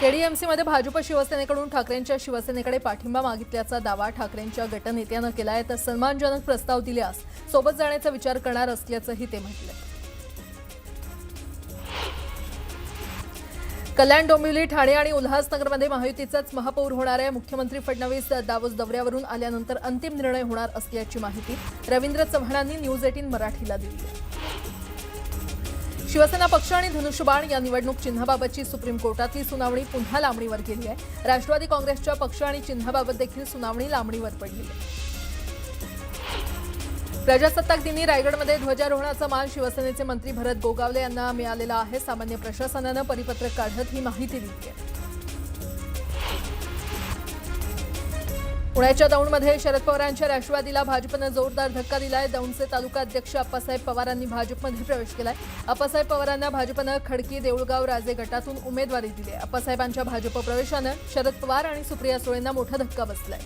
केडीएमसीमध्ये भाजप शिवसेनेकडून ठाकरेंच्या शिवसेनेकडे पाठिंबा मागितल्याचा दावा ठाकरेंच्या गटनेत्यानं केलाय, तर सन्मानजनक प्रस्ताव दिल्यास सोबत जाण्याचा विचार करणार असल्याचंही ते म्हटलं. कल्याण, डोंबिवली, ठाणे आणि उल्हासनगरमध्ये महायुतीचाच महापौर होणार आहे. मुख्यमंत्री फडणवीस दावोस दौऱ्यावरून आल्यानंतर अंतिम निर्णय होणार असल्याची माहिती रवींद्र चव्हाणांनी न्यूज 18 मराठीला दिली आहे. शिवसेना पक्ष आणि धनुष्यबाण या निवडणूक चिन्हाबाबतची सुप्रीम कोर्टातली सुनावणी पुन्हा लांबणीवर गेली आहे. राष्ट्रवादी काँग्रेसच्या पक्ष आणि चिन्हाबाबत देखील सुनावणी लांबणीवर पडली आहे. प्रजासत्ताक दिनी रायगडमध्ये ध्वजारोहणाचा मान शिवसेनेचे मंत्री भरत गोगावले यांना मिळालेला आहे. सामान्य प्रशासनानं परिपत्रक काढत ही माहिती दिली आहे. पुण्याच्या दौंडमध्ये शरद पवारांच्या राष्ट्रवादीला भाजपनं जोरदार धक्का दिलाय. दौंडचे तालुका अध्यक्ष अप्पासाहेब पवारांनी भाजपमध्ये प्रवेश केलाय. अप्पासाहेब पवारांना भाजपनं खडकी, देऊळगाव, राजे गटातून उमेदवारी दिली आहे. अप्पासाहेबांच्या भाजप प्रवेशानं शरद पवार आणि सुप्रिया सुळेंना मोठा धक्का बसलाय.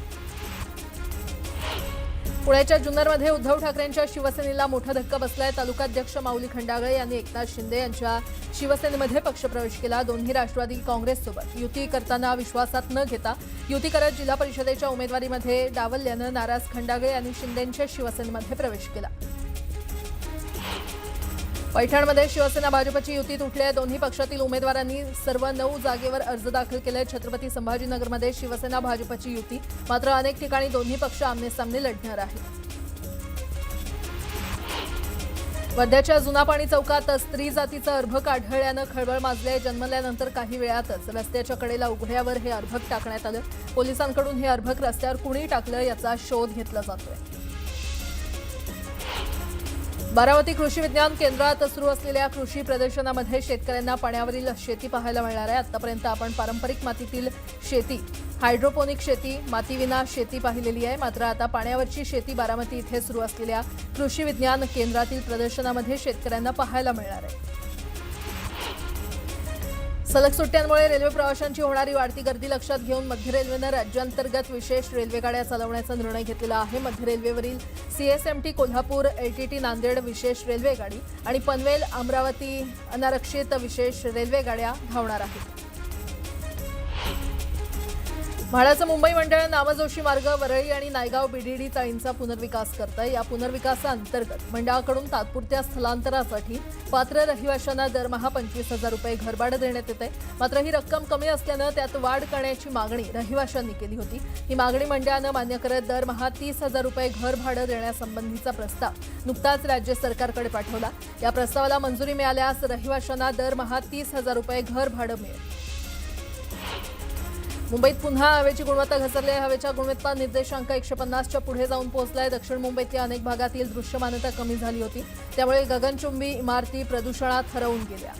पुण्याच्या जुन्नरमध्ये उद्धव ठाकरेंच्या शिवसेनेला मोठा धक्का बसलाय. तालुकाध्यक्ष माऊली खंडागळे यांनी एकनाथ शिंदे यांच्या शिवसेनेमध्ये पक्षप्रवेश केला. दोन्ही राष्ट्रवादी काँग्रेससोबत युती करताना विश्वासात न घेता युती करत जिल्हा परिषदेच्या उमेदवारीमध्ये डावलल्यानं नाराज खंडागळे यांनी शिंदेंच्या शिवसेनेमध्ये प्रवेश केला. पैठणमध्ये शिवसेना भाजपची युती तुटली आहे. दोन्ही पक्षातील उमेदवारांनी सर्व 9 जागेवर अर्ज दाखल केले. छत्रपती संभाजीनगरमध्ये शिवसेना भाजपची युती, मात्र अनेक ठिकाणी दोन्ही पक्ष आमनेसामने लढणार आहेत. वर्ध्याच्या जुनापाणी चौकात स्त्री जातीचं अर्भक आढळल्यानं खळबळ माजली. जन्मल्यानंतर काही वेळातच रस्त्याच्या कडेला उघड्यावर हे अर्भक टाकण्यात आलं. पोलिसांकडून हे अर्भक रस्त्यावर कुणी टाकलं याचा शोध घेतला जातोय. बारामती कृषी विज्ञान केंद्रात सुरू असलेल्या कृषी प्रदर्शनामध्ये शेतकऱ्यांना पाण्यावरील शेती पाहायला मिळणार आहे. आतापर्यंत आपण पारंपरिक मातीतील शेती, हायड्रोपोनिक शेती, मातीविना शेती पाहिलेली आहे. मात्र आता पाण्यावरची शेती बारामती इथे सुरू असलेल्या कृषी विज्ञान केंद्रातील प्रदर्शनामध्ये शेतकऱ्यांना पाहायला मिळणार आहे. सलग सुट्ट्यांमुळे रेल्वे प्रवाशांची होणारी वाढती गर्दी लक्षात घेऊन मध्य रेल्वेनं राज्यांतर्गत विशेष रेल्वेगाड्या चालवण्याचा निर्णय घेतलेला आहे. मध्य रेल्वेवरील सीएसएमटी कोल्हापूर, एलटीटी नांदेड विशेष रेल्वेगाडी आणि पनवेल अमरावती अनारक्षित विशेष रेल्वेगाड्या धावणार आहेत. म्हाडाचं मुंबई मंडळ नामजोशी मार्ग, वरळी आणि नायगाव बीडीडी चाळींचा पुनर्विकास करतंय. या पुनर्विकासाअंतर्गत मंडळाकडून तात्पुरत्या स्थलांतरासाठी पात्र रहिवाशांना दरमहा 25,000 रुपये घरभाडं देण्यात येते. मात्र ही रक्कम कमी असल्यानं त्यात वाढ करण्याची मागणी रहिवाशांनी केली होती. ही मागणी मंडळानं मान्य करत दरमहा 30,000 रुपये घरभाडं देण्यासंबंधीचा प्रस्ताव नुकताच राज्य सरकारकडे पाठवला. या प्रस्तावाला मंजुरी मिळाल्यास रहिवाशांना दरमहा 30,000 रुपये घरभाडं मिळेल. मुंबईत पुन्हा हवेची गुणवत्ता घसरली आहे. हवेच्या गुणवत्ता निर्देशांक 150च्या पुढे जाऊन पोहोचलाय. दक्षिण मुंबईतल्या अनेक भागातील दृश्यमानता कमी झाली होती, त्यामुळे गगनचुंबी इमारती प्रदूषणात हरवून गेल्या.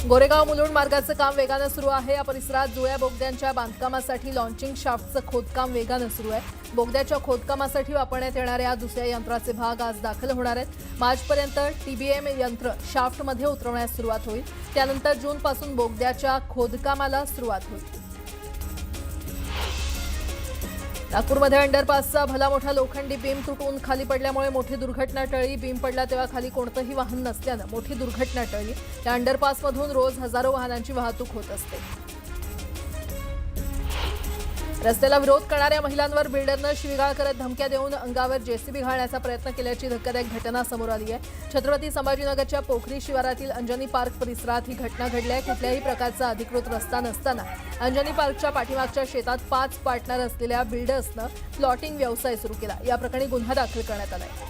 गोरेगाव मुलुंड मार्गाचं काम वेगानं सुरू आहे. या परिसरात जुळ्या बोगद्यांच्या बांधकामासाठी लॉन्चिंग शाफ्टचं खोदकाम वेगानं सुरू आहे. बोगद्याच्या खोदकामासाठी वापरण्यात येणाऱ्या दुसऱ्या यंत्राचे भाग आज दाखल होणार आहेत. मार्चपर्यंत टीबीएम यंत्र शाफ्टमध्ये उतरवण्यास सुरुवात होईल. त्यानंतर जूनपासून बोगद्याच्या खोदकामाला सुरुवात होईल. नागपूरमध्ये अंडरपासचा भला मोठा लोखंडी बीम तुटून खाली पडल्यामुळे मोठी दुर्घटना टळली. बीम पडला तेव्हा खाली कोणतंही वाहन नसल्यानं मोठी दुर्घटना टळली. या अंडरपासमधून रोज हजारो वाहनांची वाहतूक होत असते. रस्त्याला विरोध करणाऱ्या महिलांवर बिल्डरनं शिवीगाळ करत धमक्या देऊन अंगावर जेसीबी घालण्याचा प्रयत्न केल्याची धक्कादायक घटना समोर आली आहे. छत्रपती संभाजीनगरच्या पोखरी शिवारातील अंजनी पार्क परिसरात ही घटना घडली आहे. कुठल्याही प्रकारचा अधिकृत रस्ता नसताना अंजनी पार्कच्या पाठीमागच्या शेतात 5 पार्टनर असलेल्या बिल्डर्सनं प्लॉटिंग व्यवसाय सुरू केला. या प्रकरणी गुन्हा दाखल करण्यात आला आहे.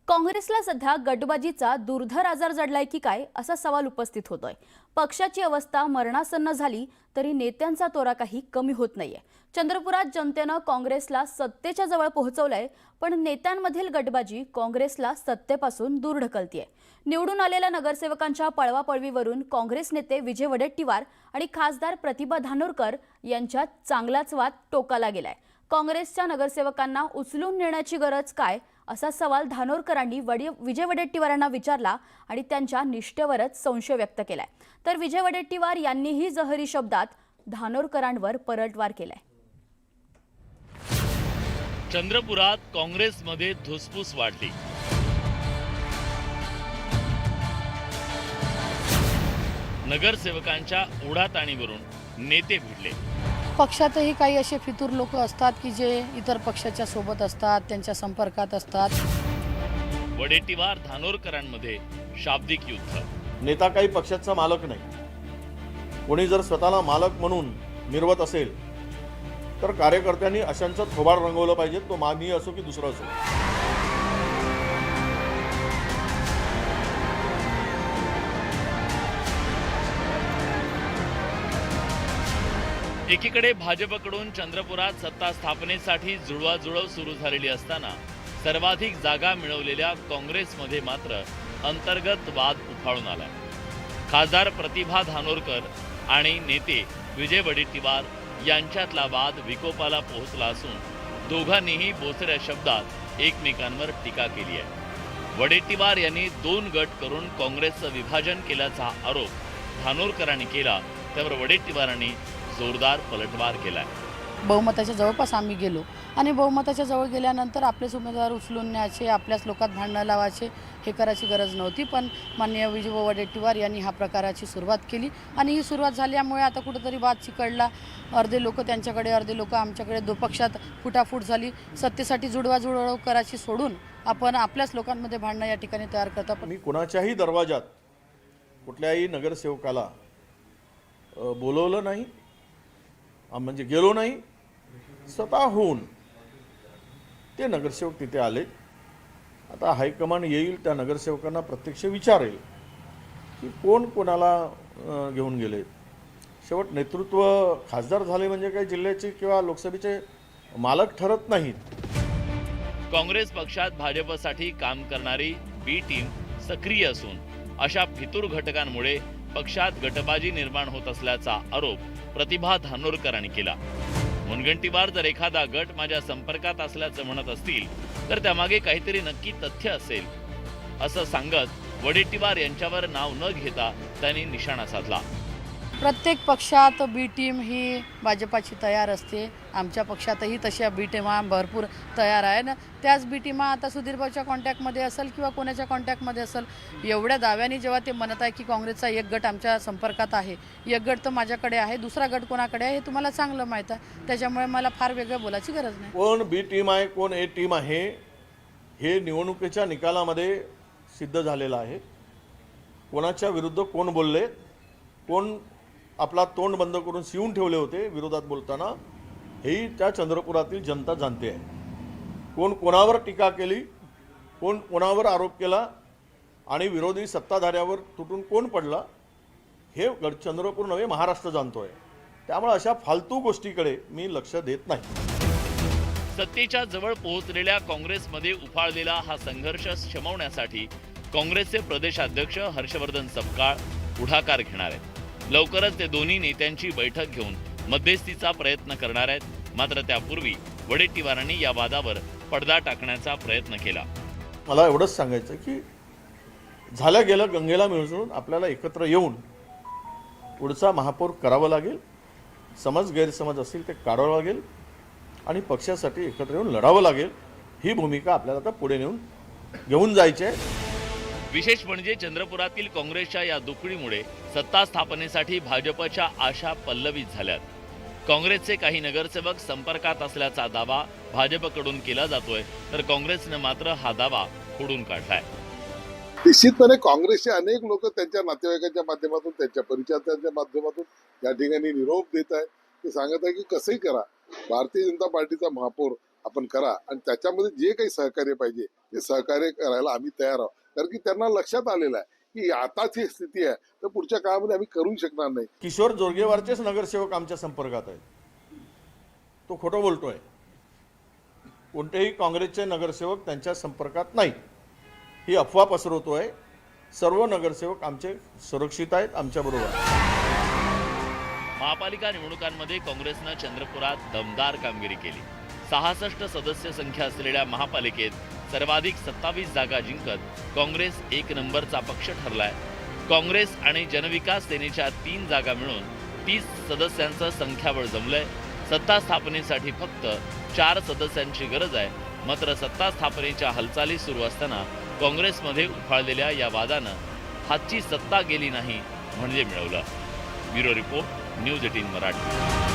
काँग्रेसला सध्या गटबाजीचा दुर्धर आजार जडलाय की काय असा सवाल उपस्थित होतोय. पक्षाची अवस्था मरणासन्न झाली तरी नेत्यांचा तोरा काही कमी होत नाहीये. चंद्रपुरात जनतेनं काँग्रेसला सत्तेच्या जवळ पोहोचवलंय, पण नेत्यांमधील गटबाजी काँग्रेसला सत्तेपासून दूर ढकलतीये. निवडून आलेल्या नगरसेवकांच्या पळवापळवीवरून काँग्रेस नेते विजय वडेट्टीवार आणि खासदार प्रतिभा धानोरकर यांच्यात चांगलाच वाद टोकाला गेलाय. काँग्रेसच्या नगरसेवकांना उचलून नेण्याची गरज काय असा सवाल धानोरकरांनी विजय वडेट्टीवारांना विचारला आणि त्यांच्या निष्ठेवरच संशय व्यक्त केलाय. तर विजय वडेट्टीवार यांनीही जहरी शब्दात धानोरकरांवर पलटवार केलाय. चंद्रपुरात काँग्रेसमध्ये धुसफूस वाढली. नगरसेवकांच्या ओढाताणीवरून नेते भिडले. पक्षातही काही असे फितूर लोक असतात की जे इतर पक्षाच्या सोबत असतात, त्यांच्या संपर्कात असतात. वडेट्टीवार धानोरकरांमध्ये शाब्दिक युद्ध. नेता काही पक्षाचा मालक नाही. कोणी जर स्वतःला मालक म्हणून मिरवत असेल तर कार्यकर्त्यांनी अशांचं थोबाड रंगवलं पाहिजे, तो मी असो की दुसरा असो. एकीकडे भाजपकडून चंद्रपुरात सत्ता स्थापनेसाठी जुळवाजुळव सुरू झालेली असताना सर्वाधिक जागा मिळवलेल्या काँग्रेसमध्ये मात्र अंतर्गत वाद उफाळून आलाय. खासदार प्रतिभा धानोरकर आणि नेते विजय वडेट्टीवार यांच्यातला वाद विकोपाला पोहोचला असून दोघांनीही बोचऱ्या शब्दात एकमेकांवर टीका केली आहे. वडेट्टीवार यांनी 2 गट करून काँग्रेसचं विभाजन केल्याचा आरोप धानोरकरांनी केला, त्यावर वडेट्टीवारांनी जोरदार पलटवार केलाय. बहुमताच्या जवळपास आम्ही गेलो आणि बहुमताच्या जवळ गेल्यानंतर आपलेच उमेदवार उचलून न्यायचे, आपल्याच लोकात भांडणं लावायचे, हे करायची गरज नव्हती. पण माननीय विजय वडेट्टीवार यांनी ह्या प्रकाराची सुरुवात केली आणि ही सुरुवात झाल्यामुळे आता कुठेतरी वाद चिकळला. अर्धे लोक त्यांच्याकडे, अर्धे लोक आमच्याकडे, पक्षात फुटाफूट झाली. सत्तेसाठी जुळवाजुळव करायची सोडून आपण आपल्याच लोकांमध्ये भांडणं या ठिकाणी तयार करता. मी कुणाच्याही दरवाजात कुठल्याही नगरसेवकाला बोलवलं नाही, म्हणजे गेलो नाही. स्वतःहून ते नगरसेवक तिथे आले. आता हायकमांड येईल, त्या नगरसेवकांना प्रत्यक्ष विचारेल की कोण कोणाला घेऊन गेले. शेवट नेतृत्व खासदार झाले म्हणजे काही जिल्ह्याचे किंवा लोकसभेचे मालक ठरत नाहीत. काँग्रेस पक्षात भाजपसाठी काम करणारी बी टीम सक्रिय असून अशा फितूर घटकांमुळे पक्षात गटबाजी निर्माण होत असल्याचा आरोप प्रतिभा धानोरकरांनी केला. मुनगंटीवार जर एखादा गट माझ्या संपर्कात असल्याचं म्हणत असतील तर त्यामागे काहीतरी नक्की तथ्य असेल असं सांगत वडेट्टीवार यांच्यावर नाव न घेता त्यांनी निशाणा साधला. प्रत्येक पक्षात बी टीम ही भाजपाची तयार असते. आमच्या पक्षातही तशा बी टीमा भरपूर तयार आहे ना. त्याच बी टीमा आता सुधीरभाऊच्या कॉन्टॅक्टमध्ये असेल किंवा कोणाच्या कॉन्टॅक्टमध्ये असेल. एवढ्या दाव्याने जेव्हा ते म्हणत आहे की काँग्रेसचा एक गट आमच्या संपर्कात आहे, एक गट तर माझ्याकडे आहे, दुसरा गट कोणाकडे आहे हे तुम्हाला चांगलं माहीत आहे. त्याच्यामुळे मला फार वेगळं बोलायची गरज नाही. कोण बी टीम आहे, कोण ए टीम आहे हे निवडणुकीच्या निकालामध्ये सिद्ध झालेलं आहे. कोणाच्या विरुद्ध कोण बोलले, कोण आपला तोंड बंद करून शिवून ठेवले होते विरोधात बोलताना, हेही त्या चंद्रपुरातील जनता जाणते आहे. कोण कोणावर टीका केली, कोण कोणावर आरोप केला आणि विरोधी सत्ताधाऱ्यावर तुटून कोण पडला हे चंद्रपूर नव्हे महाराष्ट्र जाणतोय. त्यामुळे अशा फालतू गोष्टीकडे मी लक्ष देत नाही. सत्तेच्या जवळ पोहोचलेल्या काँग्रेसमध्ये उफाळलेला हा संघर्ष शमवण्यासाठी काँग्रेसचे प्रदेशाध्यक्ष हर्षवर्धन सपकाळ पुढाकार घेणार आहेत. लवकरच ते दोन्ही नेत्यांची बैठक घेऊन मध्यस्थीचा प्रयत्न करणार आहेत. मात्र त्यापूर्वी वडेट्टीवारांनी या वादावर पडदा टाकण्याचा प्रयत्न केला. मला एवढंच सांगायचं की झालं गेलं गंगेला मिळून आपल्याला एकत्र येऊन पुढचा महापौर करावा लागेल. समज गैरसमज असतील ते काढावं लागेल आणि पक्षासाठी एकत्र येऊन लढावं लागेल. ही भूमिका आपल्याला आता पुढे घेऊन जायची आहे. विशेष म्हणजे चंद्रपुरातील काँग्रेसच्या या दुखडीमुळे सत्ता स्थापनेसाठी भाजपच्या आशा पल्लवित झाल्यात. काँग्रेसचे काही नगरसेवक संपर्कात असल्याचा दावा भाजपकडून केला जातोय, तर काँग्रेसने मात्र हा दावा खोडून काढलाय. निश्चितपणे काँग्रेसचे अनेक लोक त्यांच्या नातेवाईकांच्या माध्यमातून, त्यांच्या परिचयाच्या माध्यमातून या ठिकाणी निरोप देत आहे. ते सांगत आहे की कसंही करा, भारतीय जनता पार्टीचा महापौर आपण करा आणि त्याच्यामध्ये जे काही सहकार्य पाहिजे ते सहकार्य करायला आम्ही तयार आहोत. कारण की त्यांना लक्षात आलेलं आहे की आताच ही स्थिती आहे तर पुढच्या काळामध्ये आम्ही करू शकणार नाही. किशोर जोरगेवारचेच नगरसेवक आमच्या संपर्कात आहेत. तो खोटं बोलतोय. कोणतेही काँग्रेसचे नगरसेवक त्यांच्या संपर्कात नाही, ही अफवा पसरवतोय. सर्व नगरसेवक आमचे सुरक्षित आहेत, आमच्याबरोबर. महापालिका निवडणुकांमध्ये काँग्रेसनं चंद्रपुरात दमदार कामगिरी केली. 66 सदस्य संख्या असलेल्या महापालिकेत सर्वाधिक 27 जागा जिंकत काँग्रेस 1 नंबरचा पक्ष ठरलाय. काँग्रेस आणि जनविकास सेनेच्या 3 जागा मिळून 30 सदस्यांचं संख्याबळ जमलंय. सत्ता स्थापनेसाठी फक्त 4 सदस्यांची गरज आहे. मात्र सत्ता स्थापनेच्या हालचाली सुरू असताना काँग्रेसमध्ये उफाळलेल्या या वादानं हातची सत्ता गेली नाही म्हणजे मिळवलं. Bureau report, news 18 Marathi.